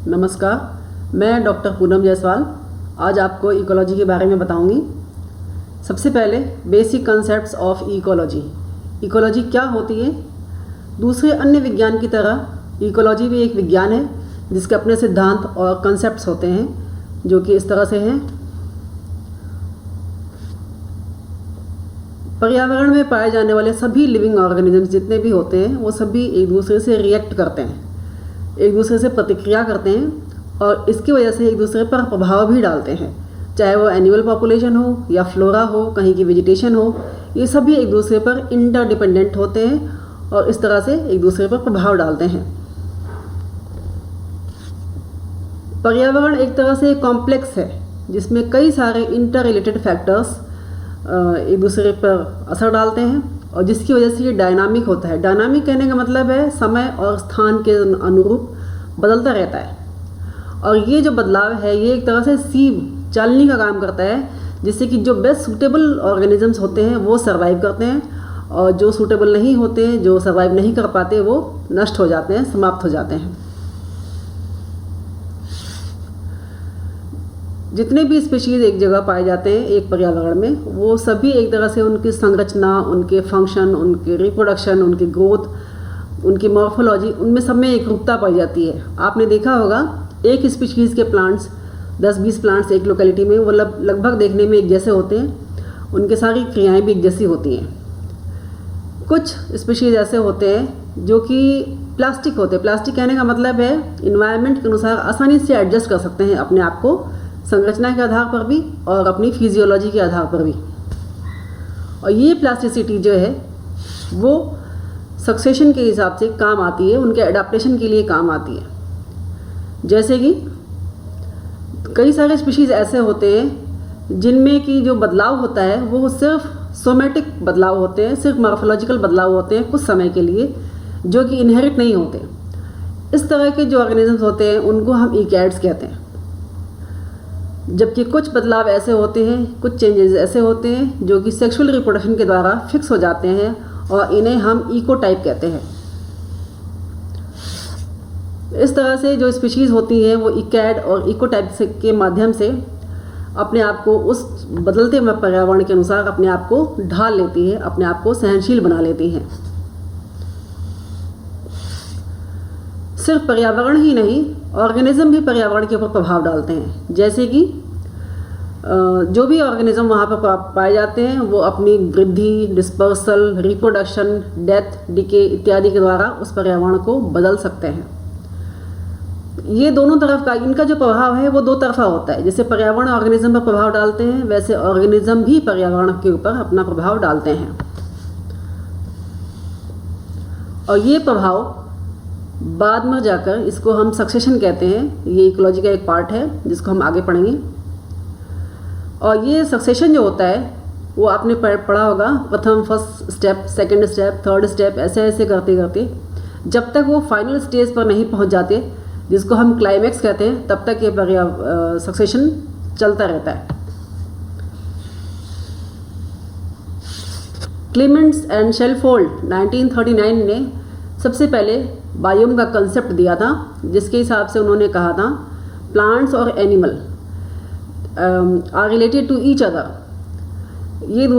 नमस्कार, मैं डॉक्टर पूनम जायसवाल आज आपको इकोलॉजी के बारे में बताऊंगी। सबसे पहले basic concepts of ecology. Ecology क्या होती है? दूसरे अन्य विज्ञान की तरह इकोलॉजी भी एक विज्ञान है जिसके अपने सिद्धांत और कंसेप्ट्स होते हैं, जो कि इस तरह से हैं। पर्यावरण में पाए जाने वाले सभी लिविंग ऑर्गेनिजम्स जितने भी होते हैं वो सभी एक दूसरे से रिएक्ट करते हैं, एक दूसरे से प्रतिक्रिया करते हैं और इसकी वजह से एक दूसरे पर प्रभाव भी डालते हैं। चाहे वो एनिमल पॉपुलेशन हो या फ्लोरा हो, कहीं की वेजिटेशन हो, ये सभी एक दूसरे पर इंटरडिपेंडेंट होते हैं और इस तरह से एक दूसरे पर प्रभाव डालते हैं। पर्यावरण एक तरह से कॉम्प्लेक्स है जिसमें कई सारे इंटर रिलेटेड फैक्टर्स एक दूसरे पर असर डालते हैं और जिसकी वजह से ये डायनामिक होता है। डायनामिक कहने का मतलब है समय और स्थान के अनुरूप बदलता रहता है और ये जो बदलाव है ये एक तरह से सीव चालनी का काम करता है, जिससे कि जो बेस्ट सूटेबल ऑर्गेनिजम्स होते हैं वो सर्वाइव करते हैं और जो सूटेबल नहीं होते हैं, जो सर्वाइव नहीं कर पाते, वो नष्ट हो जाते हैं, समाप्त हो जाते हैं। जितने भी स्पीशीज़ एक जगह पाए जाते हैं एक पर्यावरण में, वो सभी एक तरह से उनकी संरचना, उनके फंक्शन, उनके रिप्रोडक्शन, उनकी ग्रोथ, उनकी मॉर्फोलॉजी, उनमें सब में एक रूपता पाई जाती है। आपने देखा होगा एक स्पीशीज़ के प्लांट्स 10-20 प्लांट्स एक लोकेलिटी में वो लगभग देखने में एक जैसे होते हैं, उनके सारी क्रियाएं भी एक जैसी होती हैं। कुछ स्पीशीज़ ऐसे होते हैं जो कि प्लास्टिक होते हैं। प्लास्टिक कहने का मतलब है इन्वायरमेंट के अनुसार आसानी से एडजस्ट कर सकते हैं अपने आप को, संरचना के आधार पर भी और अपनी फिजियोलॉजी के आधार पर भी। और ये प्लास्टिसिटी जो है वो सक्सेशन के हिसाब से काम आती है, उनके एडाप्टेशन के लिए काम आती है। जैसे कि कई सारे स्पीशीज़ ऐसे होते हैं जिनमें कि जो बदलाव होता है वो सिर्फ सोमेटिक बदलाव होते हैं, सिर्फ मॉर्फोलॉजिकल बदलाव होते हैं कुछ समय के लिए, जो कि इनहेरिट नहीं होते। इस तरह के जो ऑर्गेनिजम्स होते हैं उनको हम इकैड्स कहते हैं। जबकि कुछ बदलाव ऐसे होते हैं, कुछ चेंजेस ऐसे होते हैं जो कि सेक्सुअल रिप्रोडक्शन के द्वारा फिक्स हो जाते हैं और इन्हें हम इकोटाइप कहते हैं। इस तरह से जो स्पीशीज़ होती हैं वो इकैड और इकोटाइप के माध्यम से अपने आप को उस बदलते हुए पर्यावरण के अनुसार अपने आप को ढाल लेती है, अपने आप को सहनशील बना लेती हैं। सिर्फ पर्यावरण ही नहीं, ऑर्गेनिज्म भी पर्यावरण के ऊपर प्रभाव डालते हैं। जैसे कि जो भी ऑर्गेनिज्म वहाँ पर पाए जाते हैं वो अपनी वृद्धि, डिस्पर्सल, रिप्रोडक्शन, डेथ, डिके इत्यादि के द्वारा उस पर्यावरण को बदल सकते हैं। ये दोनों तरफ का इनका जो प्रभाव है वो दो तरफा होता है। जैसे पर्यावरण ऑर्गेनिज्म पर प्रभाव डालते हैं, वैसे ऑर्गेनिज्म भी पर्यावरण के ऊपर अपना प्रभाव डालते हैं और ये प्रभाव बाद में जाकर, इसको हम सक्सेशन कहते हैं, ये इकोलॉजी का एक पार्ट है जिसको हम आगे पढ़ेंगे। और ये सक्सेशन जो होता है वो आपने पढ़ा होगा, प्रथम first step, second step, third step, ऐसे ऐसे करते करते जब तक वो फाइनल स्टेज पर नहीं पहुंच जाते, जिसको हम क्लाइमैक्स कहते हैं, तब तक ये सक्सेशन चलता रहता है। क्लेमेंट्स एंड शेलफोल्ड 1939 ने सबसे पहले बायोम का कंसेप्ट दिया था, जिसके हिसाब से उन्होंने कहा था प्लांट्स और animal are related to each other. ये एक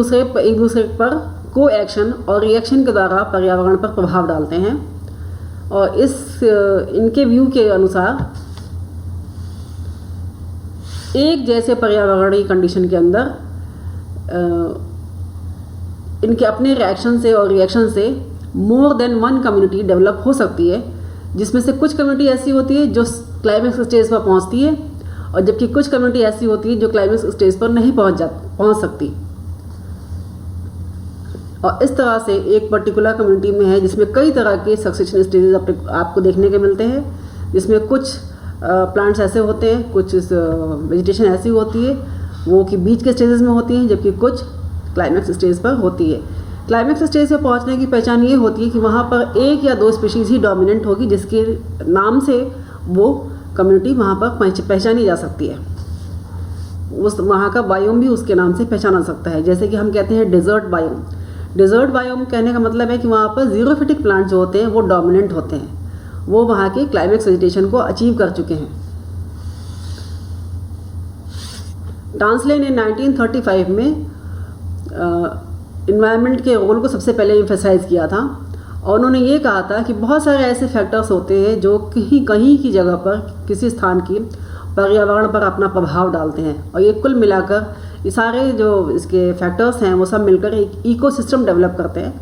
दूसरे पर को एक्शन और रिएक्शन के द्वारा पर्यावरण पर प्रभाव डालते हैं और इनके व्यू के अनुसार एक जैसे पर्यावरणीय कंडीशन के अंदर इनके अपने रिएक्शन से और रिएक्शन से more than one community develop हो सकती है, जिसमें से कुछ कम्युनिटी ऐसी होती है जो क्लाइमेक्स स्टेज पर पहुंचती है और जबकि कुछ कम्युनिटी ऐसी होती है जो क्लाइमेक्स स्टेज पर नहीं पहुंच सकती। और इस तरह से एक पर्टिकुलर कम्युनिटी में है जिसमें कई तरह के सक्सेशन स्टेजेस आपको देखने के मिलते हैं, जिसमें कुछ प्लांट्स ऐसे होते हैं, कुछ वेजिटेशन ऐसी होती है वो कि बीच के स्टेजेस में होती हैं, जबकि कुछ क्लाइमेक्स स्टेज पर होती है। क्लाइमेक्स स्टेज पर पहुंचने की पहचान ये होती है कि वहाँ पर एक या दो स्पीशीज़ ही डोमिनेंट होगी, जिसके नाम से वो कम्युनिटी वहाँ पर पहचानी जा सकती है। उस वहाँ का बायोम भी उसके नाम से पहचाना सकता है। जैसे कि हम कहते हैं डेजर्ट बायोम। डेजर्ट बायोम कहने का मतलब है कि वहाँ पर जीरोफिटिक प्लांट जो होते हैं वो डोमिनेंट होते हैं वो वहाँ के क्लाइमेक्स वेजिटेशन को अचीव कर चुके हैं। टांसले ने 1935 में इन्वायरमेंट के रोल को सबसे पहले एम्फेसाइज किया था और उन्होंने ये कहा था कि बहुत सारे ऐसे फैक्टर्स होते हैं जो कहीं कहीं की जगह पर किसी स्थान की पर्यावरण पर अपना प्रभाव डालते हैं और ये कुल मिलाकर ये सारे जो इसके फैक्टर्स हैं वो सब मिलकर एक इकोसिस्टम डेवलप करते हैं,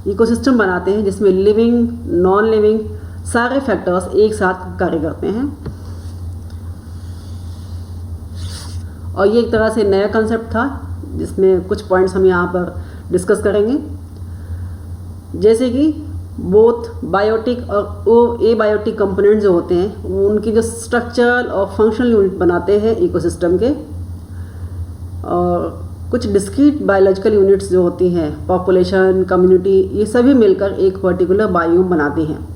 इकोसिस्टम बनाते हैं जिसमें लिविंग नॉन लिविंग सारे फैक्टर्स एक साथ कार्य करते हैं। और ये एक तरह से नया कंसेप्ट था जिसमें कुछ पॉइंट्स हम यहाँ पर डिस्कस करेंगे, जैसे कि बोथ बायोटिक और एबायोटिक कंपोनेंट जो होते हैं वो उनकी जो स्ट्रक्चरल और फंक्शनल यूनिट बनाते हैं इकोसिस्टम के, और कुछ डिस्क्रीट बायोलॉजिकल यूनिट्स जो होती हैं पॉपुलेशन कम्युनिटी ये सभी मिलकर एक पर्टिकुलर बायोम बनाती हैं।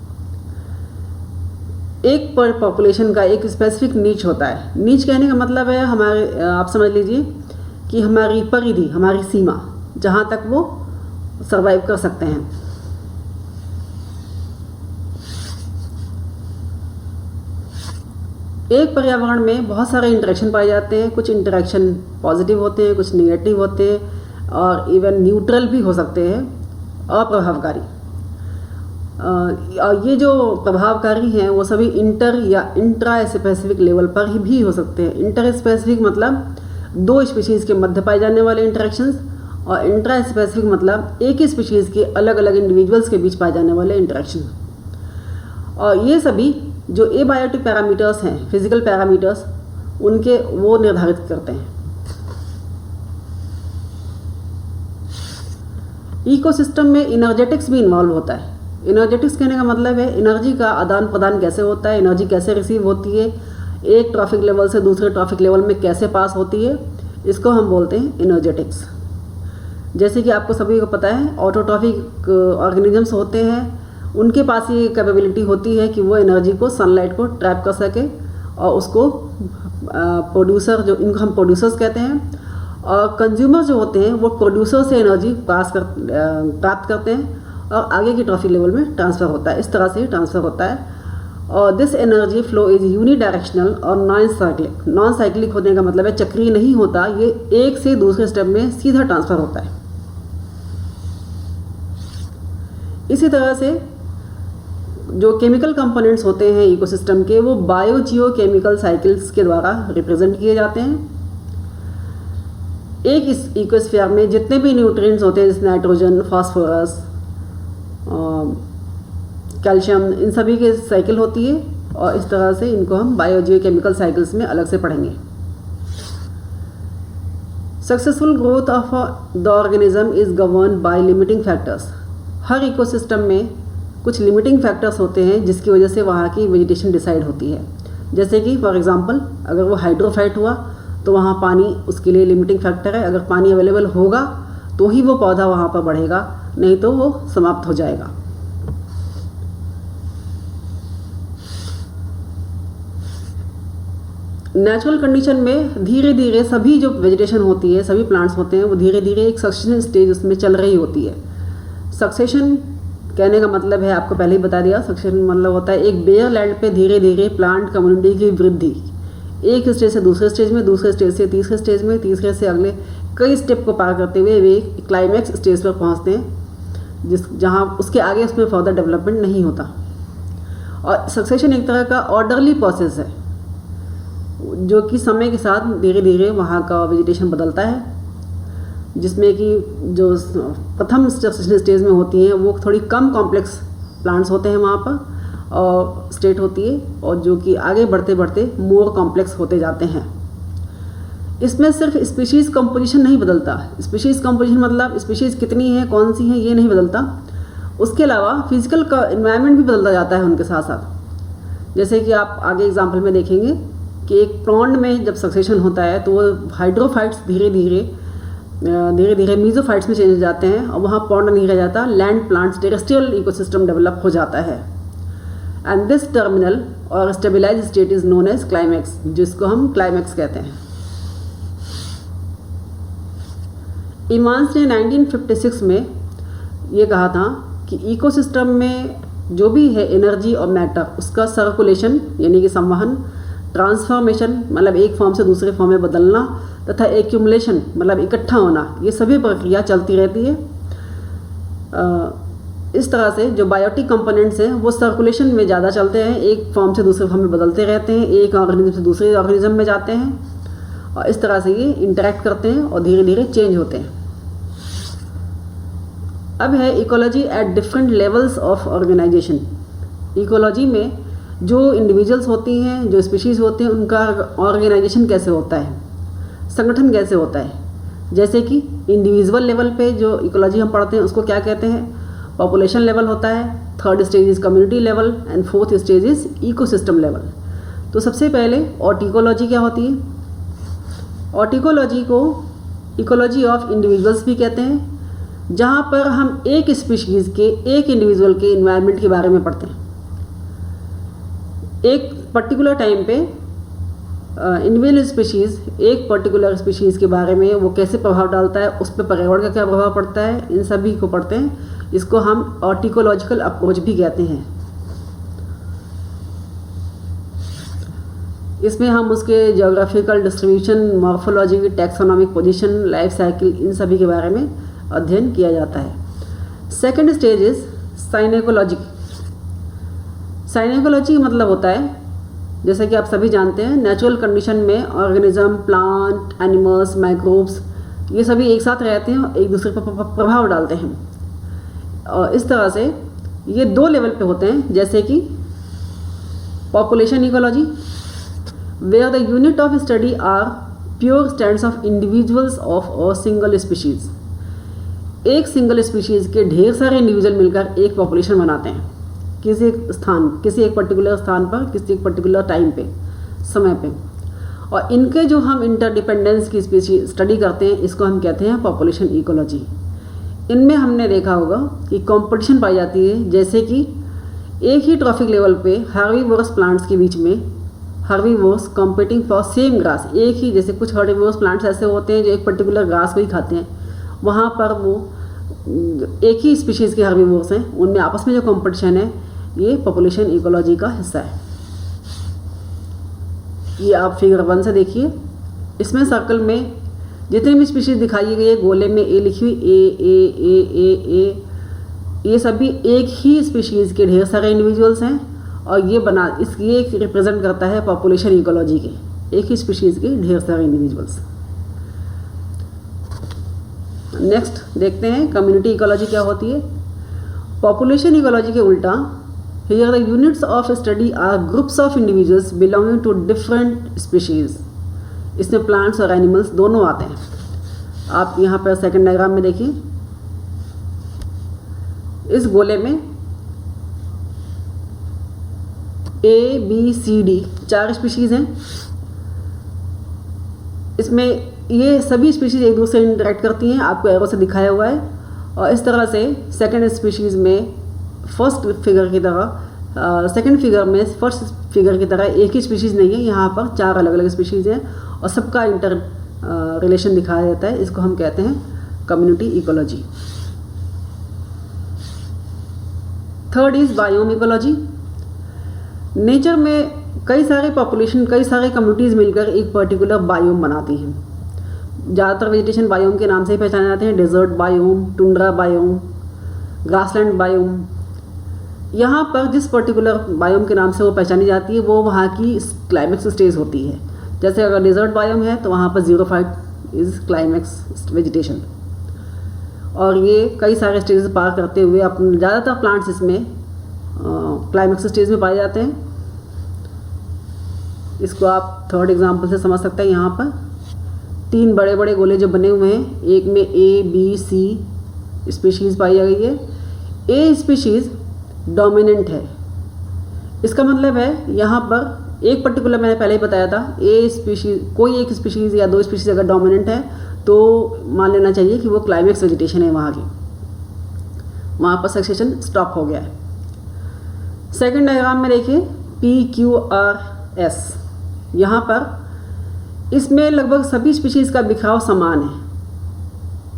एक पर पॉपुलेशन का एक स्पेसिफिक नीच होता है। नीच कहने का मतलब है हमारे आप समझ लीजिए कि हमारी परिधि, हमारी सीमा, जहाँ तक वो सर्वाइव कर सकते हैं। एक पर्यावरण में बहुत सारे इंटरेक्शन पाए जाते हैं, कुछ इंटरेक्शन पॉजिटिव होते हैं, कुछ नेगेटिव होते हैं और इवन न्यूट्रल भी हो सकते हैं, अप्रभावकारी। और ये जो प्रभावकारी हैं वो सभी इंटर या इंट्रा स्पेसिफिक लेवल पर ही भी हो सकते हैं। इंटर स्पेसिफिक मतलब दो स्पीशीज़ के मध्य पाए जाने वाले इंटरेक्शंस और इंट्रा स्पेसिफिक मतलब एक ही स्पीशीज़ के अलग अलग इंडिविजुअल्स के बीच पाए जाने वाले इंटरेक्शन। और ये सभी जो एबायोटिक पैरामीटर्स हैं, फिजिकल पैरामीटर्स, उनके वो निर्धारित करते हैं। इकोसिस्टम में इनर्जेटिक्स भी इन्वॉल्व होता है। इनर्जेटिक्स कहने का मतलब है एनर्जी का आदान प्रदान कैसे होता है, एनर्जी कैसे रिसीव होती है, एक ट्रॉफिक लेवल से दूसरे ट्रॉफिक लेवल में कैसे पास होती है, इसको हम बोलते हैं इनर्जेटिक्स। जैसे कि आपको सभी को पता है ऑटोट्रॉफिक ऑर्गेनिजम्स होते हैं, उनके पास ये कैपेबिलिटी होती है कि वो एनर्जी को सनलाइट को ट्रैप कर सके और उसको प्रोड्यूसर, जो इनको हम प्रोड्यूसर्स कहते हैं, और कंज्यूमर जो होते हैं वो प्रोड्यूसर से एनर्जी प्राप्त करते हैं और आगे की ट्रॉफिक लेवल में ट्रांसफ़र होता है। इस तरह से ट्रांसफ़र होता है और this energy flow is unidirectional और नॉन साइक्लिक। नॉन साइक्लिक होने का मतलब है चक्रीय नहीं होता, ये एक से दूसरे स्टेप में सीधा ट्रांसफ़र होता है। इसी तरह से जो केमिकल कंपोनेंट्स होते हैं इकोसिस्टम के वो बायोजियो केमिकल साइकिल्स के द्वारा रिप्रेजेंट किए जाते हैं। एक इस इकोस्फीयर में जितने भी न्यूट्रिएंट्स होते हैं जैसे नाइट्रोजन, फास्फोरस, कैल्शियम, इन सभी की साइकिल होती है और इस तरह से इनको हम बायोजियो केमिकल साइकिल्स में अलग से पढ़ेंगे। Successful growth of the organism is govern by limiting factors. Her ecosystem में कुछ लिमिटिंग फैक्टर्स होते हैं जिसकी वजह से वहाँ की वेजिटेशन डिसाइड होती है। जैसे कि फॉर एग्जांपल अगर वो हाइड्रोफाइट हुआ तो वहाँ पानी उसके लिए लिमिटिंग फैक्टर है। अगर पानी अवेलेबल होगा तो ही वो पौधा वहाँ पर बढ़ेगा, नहीं तो वो समाप्त हो जाएगा। नेचुरल कंडीशन में धीरे धीरे सभी जो वेजिटेशन होती है, सभी प्लांट्स होते हैं, वो धीरे धीरे एक सक्सेशन स्टेज उसमें चल रही होती है। सक्सेशन कहने का मतलब है, आपको पहले ही बता दिया, सक्सेशन मतलब होता है एक बेयर लैंड पे धीरे धीरे प्लांट कम्युनिटी की वृद्धि, एक स्टेज से दूसरे स्टेज में, दूसरे स्टेज से तीसरे स्टेज में, तीसरे से अगले कई स्टेप को पार करते हुए वे क्लाइमैक्स स्टेज पर पहुंचते हैं जहां उसके आगे उसमें फर्दर डेवलपमेंट नहीं होता। और सक्सेशन एक तरह का ऑर्डरली प्रोसेस है जो कि समय के साथ धीरे धीरे वहाँ का वेजिटेशन बदलता है, जिसमें कि जो प्रथम सक्सेशन स्टेज में होती हैं वो थोड़ी कम कॉम्प्लेक्स प्लांट्स होते हैं वहाँ पर और स्टेट होती है, और जो कि आगे बढ़ते बढ़ते मोर कॉम्प्लेक्स होते जाते हैं। इसमें सिर्फ स्पीशीज़ कंपोजिशन नहीं बदलता। स्पीशीज़ कंपोजिशन मतलब स्पीशीज़ कितनी है, कौन सी है, ये नहीं बदलता। उसके अलावा फिजिकल का इन्वायरमेंट भी बदलता जाता है उनके साथ साथ। जैसे कि आप आगे एग्जाम्पल में देखेंगे कि एक पॉन्ड में जब सक्सेशन होता है तो वो हाइड्रोफाइट्स धीरे धीरे मीजोफाइट्स में चेंज हो जाते हैं और वहाँ पॉन्ड नहीं रह जाता, land plants terrestrial ecosystem develop हो जाता है। एंड दिस टर्मिनल और stabilise state is known as climax, जिसको हम क्लाइमैक्स कहते हैं। इवांस ने 1956 में ये कहा था कि इकोसिस्टम में जो भी है एनर्जी और मैटर, उसका सर्कुलेशन यानी कि संवहन, ट्रांसफॉर्मेशन मतलब एक फॉर्म से दूसरे फॉर्म में बदलना, तथा एक्यूमुलेशन मतलब इकट्ठा होना, ये सभी प्रक्रिया चलती रहती है। इस तरह से जो बायोटिक कंपोनेंट्स हैं वो सर्कुलेशन में ज़्यादा चलते हैं, एक फॉर्म से दूसरे फॉर्म में बदलते रहते हैं, एक ऑर्गेनिज्म से दूसरे ऑर्गेनिज्म में जाते हैं और इस तरह से ये इंटरेक्ट करते हैं और धीरे धीरे चेंज होते हैं। अब है ecology at different levels of organisation. Ecology में जो इंडिविजुअल्स होती हैं, जो स्पीशीज़ होते हैं, उनका ऑर्गेनाइजेशन कैसे होता है, संगठन कैसे होता है। जैसे कि इंडिविजुअल लेवल पे जो इकोलॉजी हम पढ़ते हैं उसको क्या कहते हैं, पॉपुलेशन लेवल होता है, third stage is community level and fourth stage is ecosystem level. तो सबसे पहले ऑर्टिकोलॉजी क्या होती है। ऑर्टिकोलॉजी को इकोलॉजी ऑफ इंडिविजुअल्स भी कहते हैं, जहाँ पर हम एक स्पीशीज़ के, एक इंडिविजुअल के इन्वायरमेंट के बारे में पढ़ते हैं। एक पर्टिकुलर टाइम पे इंडिविजुअल स्पीशीज़ एक पर्टिकुलर स्पीशीज़ के बारे में वो कैसे प्रभाव डालता है, उस पर पर्यावरण का क्या प्रभाव पड़ता है, इन सभी को पढ़ते हैं। इसको हम ऑर्टिकोलॉजिकल अप्रोच भी कहते हैं। इसमें हम उसके geographical distribution, morphology, taxonomic position, life cycle, इन सभी के बारे में अध्ययन किया जाता है। Second stage is synecology. Synecology का मतलब होता है, जैसा कि आप सभी जानते हैं, नेचुरल कंडीशन में ऑर्गेनिज्म, प्लांट, एनिमल्स, माइक्रोब्स, ये सभी एक साथ रहते हैं और एक दूसरे पर प्रभाव डालते हैं। और इस तरह से ये दो लेवल पे होते हैं, जैसे कि population ecology, where the unit of study are pure stands of individuals of a single species. एक सिंगल स्पीशीज़ के ढेर सारे इंडिविजुअल मिलकर एक पॉपुलेशन बनाते हैं किसी एक पर्टिकुलर स्थान पर, किसी एक पर्टिकुलर टाइम पे, समय पे, और इनके जो हम इंटरडिपेंडेंस की स्टडी करते हैं, इसको हम कहते हैं पॉपुलेशन इकोलॉजी। इनमें हमने देखा होगा कि कंपटीशन पाई जाती है, जैसे कि एक ही ट्रॉफिक लेवल पे हर्बीवोरस प्लांट्स के बीच में, herbivorous competing for same grass, एक ही, जैसे कुछ हर्बीवोरस प्लांट्स ऐसे होते हैं जो एक पर्टिकुलर ग्रास को ही खाते हैं, वहाँ पर वो एक ही स्पीशीज़ के हर्बीवोरस हैं, उनमें आपस में जो कंपटीशन है, ये पॉपुलेशन इकोलॉजी का हिस्सा है। ये आप फिगर 1 से देखिए, इसमें सर्कल में जितनी भी स्पीशीज़ दिखाई गई है, गोले में ए लिखी हुई, ए, ये सभी एक ही स्पीशीज़ के ढेर सारे इंडिविजुअल्स हैं और ये रिप्रेजेंट करता है पॉपुलेशन इकोलॉजी के, एक ही स्पीशीज़ के ढेर सारे इंडिविजुअल्स। नेक्स्ट देखते हैं कम्युनिटी इकोलॉजी क्या होती है। पॉपुलेशन इकोलॉजी के उल्टा, here the units of study are groups of individuals belonging to different species. इसमें प्लांट्स और एनिमल्स दोनों आते हैं। आप यहाँ पर सेकंड डायग्राम में देखिए, इस गोले में A, B, C, D 4 species हैं। इसमें ये सभी स्पीशीज़ एक दूसरे से इंटरेक्ट करती हैं, आपको एरो से दिखाया हुआ है। और इस तरह से सेकंड स्पीशीज़ में फर्स्ट फिगर की तरह, सेकंड फिगर में फर्स्ट फिगर की तरह एक ही स्पीशीज़ नहीं है, यहाँ पर 4 अलग अलग स्पीशीज़ हैं और सबका इंटर रिलेशन दिखाया जाता है। इसको हम कहते हैं community ecology. Third is biome ecology. Nature में कई सारे पॉपुलेशन, कई सारे कम्युनिटीज़ मिलकर एक पर्टिकुलर बायोम बनाती हैं। ज़्यादातर वेजिटेशन बायोम के नाम से ही पहचाने जाते हैं, desert biome, tundra biome, grassland biome. यहाँ पर जिस पर्टिकुलर बायोम के नाम से वो पहचानी जाती है, वो वहाँ की क्लाइमेक्स स्टेज होती है। जैसे अगर डेजर्ट बायोम है तो वहाँ पर ज़ीरोफाइट इज़ क्लाइमेक्स वेजिटेशन, और ये कई सारे स्टेजेस पार करते हुए अपने ज़्यादातर प्लांट्स इसमें क्लाइमेक्स स्टेज में पाए जाते हैं। इसको आप थर्ड एग्जांपल से समझ सकते हैं। यहाँ पर 3 बड़े बड़े गोले जो बने हुए हैं, एक में A, B, C स्पीशीज़ पाई गई है। A स्पीशीज़ डोमिनेंट है। इसका मतलब है यहाँ पर एक पर्टिकुलर, मैंने पहले ही बताया था, A स्पीशीज़, कोई एक स्पीशीज़ या 2 स्पीशीज़ अगर डोमिनेंट है तो मान लेना चाहिए कि वो क्लाइमेक्स वेजिटेशन है वहाँ की, वहाँ पर सक्सेशन स्टॉप हो गया है। सेकंड डायग्राम में देखिए PQRS। यहाँ पर इसमें लगभग सभी स्पीशीज़ का बिखराव समान है।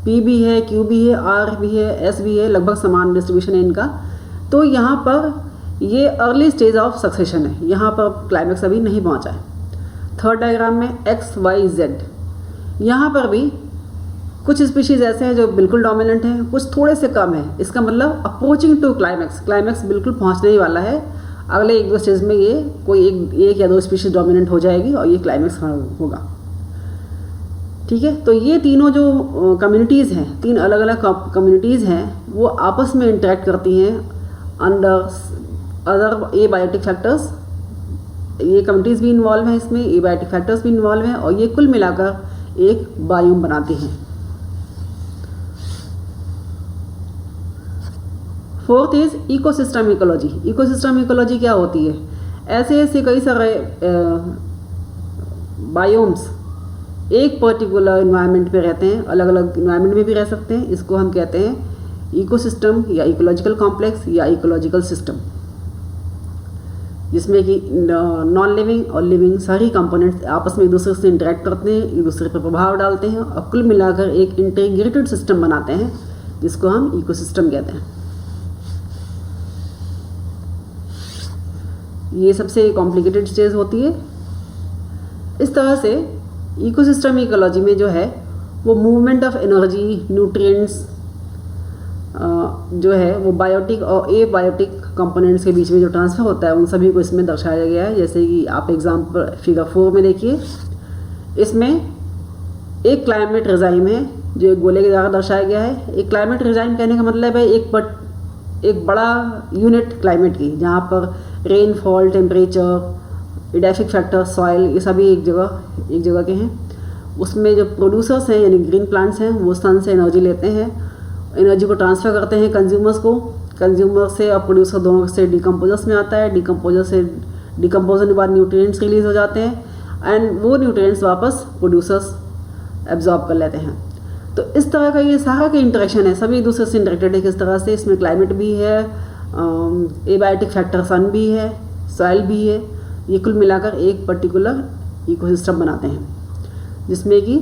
P भी है, Q भी है, R भी है, S भी है, लगभग समान डिस्ट्रीब्यूशन है इनका। तो यहाँ पर ये अर्ली स्टेज ऑफ सक्सेशन है, यहाँ पर क्लाइमेक्स अभी नहीं पहुँचा है। थर्ड डायग्राम में XYZ, यहाँ पर भी कुछ स्पीशीज़ ऐसे हैं जो बिल्कुल डोमिनेंट हैं, कुछ थोड़े से कम है। इसका मतलब अप्रोचिंग टू क्लाइमेक्स, क्लाइमेक्स बिल्कुल पहुँचने ही वाला है। अगले 1-2 स्टेज में ये कोई एक या 2 स्पीशीज डोमिनेंट हो जाएगी और ये क्लाइमेक्स होगा। ठीक है, तो ये तीनों जो कम्युनिटीज़ हैं, 3 अलग अलग कम्युनिटीज़ हैं, वो आपस में इंटरेक्ट करती हैं अंडर अदर एबायोटिक फैक्टर्स। ये कम्युनिटीज़ भी इन्वॉल्व हैं इसमें, एबायोटिक फैक्टर्स भी इन्वॉल्व हैं, और ये कुल मिलाकर एक बायोम बनाती हैं। Fourth is ecosystem ecology. Ecosystem ecology क्या होती है? ऐसे ऐसे कई सारे बायोम्स एक पर्टिकुलर इन्वायरमेंट में रहते हैं, अलग अलग इन्वायरमेंट में भी रह सकते हैं। इसको हम कहते हैं इकोसिस्टम या इकोलॉजिकल कॉम्प्लेक्स या इकोलॉजिकल सिस्टम, जिसमें कि नॉन लिविंग और लिविंग सारी कंपोनेंट्स आपस में एक दूसरे से इंटरेक्ट करते हैं, एक दूसरे पर प्रभाव डालते हैं और कुल मिलाकर एक इंटीग्रेटेड सिस्टम बनाते हैं, जिसको हम इकोसिस्टम कहते हैं। ये सबसे कॉम्प्लिकेटेड स्टेज होती है। इस तरह से इकोसिस्टम इकोलॉजी में जो है वो मूवमेंट ऑफ एनर्जी, न्यूट्रिएंट्स जो है वो बायोटिक और एबायोटिक कंपोनेंट्स के बीच में जो ट्रांसफ़र होता है उन सभी को इसमें दर्शाया गया है। जैसे कि आप एग्जाम्पल फिगर 4 में देखिए, इसमें एक क्लाइमेट रिजाइम है जो एक गोले के द्वारा दर्शाया गया है। एक क्लाइमेट रिजाइम कहने का मतलब है एक बड़ा यूनिट क्लाइमेट की, जहाँ पर रेनफॉल, टेम्परेचर, एडाफिक फैक्टर, सॉइल, ये सभी एक जगह के हैं। उसमें जो प्रोड्यूसर्स हैं यानी ग्रीन प्लांट्स हैं वो सन से एनर्जी लेते हैं, एनर्जी को ट्रांसफ़र करते हैं कंज्यूमर्स को, कंज्यूमर से और प्रोड्यूसर दोनों से डिकम्पोजर्स में आता है। डिकम्पोजर के बाद न्यूट्रिएंट्स रिलीज़ हो जाते हैं एंड वो न्यूट्रिएंट्स वापस प्रोड्यूसर्स एब्जॉर्ब कर लेते हैं। तो इस तरह का ये सारा का इंटरेक्शन है, सभी एक दूसरे से इंटरेक्टेड है किस तरह से। इसमें क्लाइमेट भी है, एबायोटिक फैक्टर सन भी है, सॉइल भी है। ये कुल मिलाकर एक पर्टिकुलर इकोसिस्टम बनाते हैं, जिसमें कि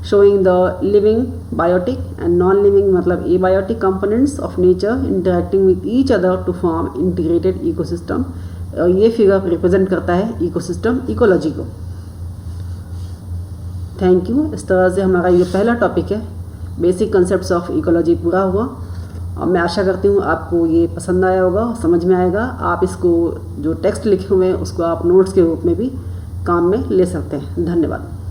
showing the living biotic and non-living मतलब abiotic components of nature interacting with each other to form integrated ecosystem। और ये फिगर रिप्रेजेंट करता है इकोसिस्टम इकोलॉजी को। Thank you. इस तरह से हमारा ये पहला टॉपिक है, बेसिक कंसेप्ट्स ऑफ इकोलॉजी, पूरा हुआ और मैं आशा करती हूँ आपको ये पसंद आया होगा, समझ में आएगा। आप इसको जो टेक्स्ट लिखे हुए हैं उसको आप नोट्स के रूप में भी काम में ले सकते हैं। धन्यवाद।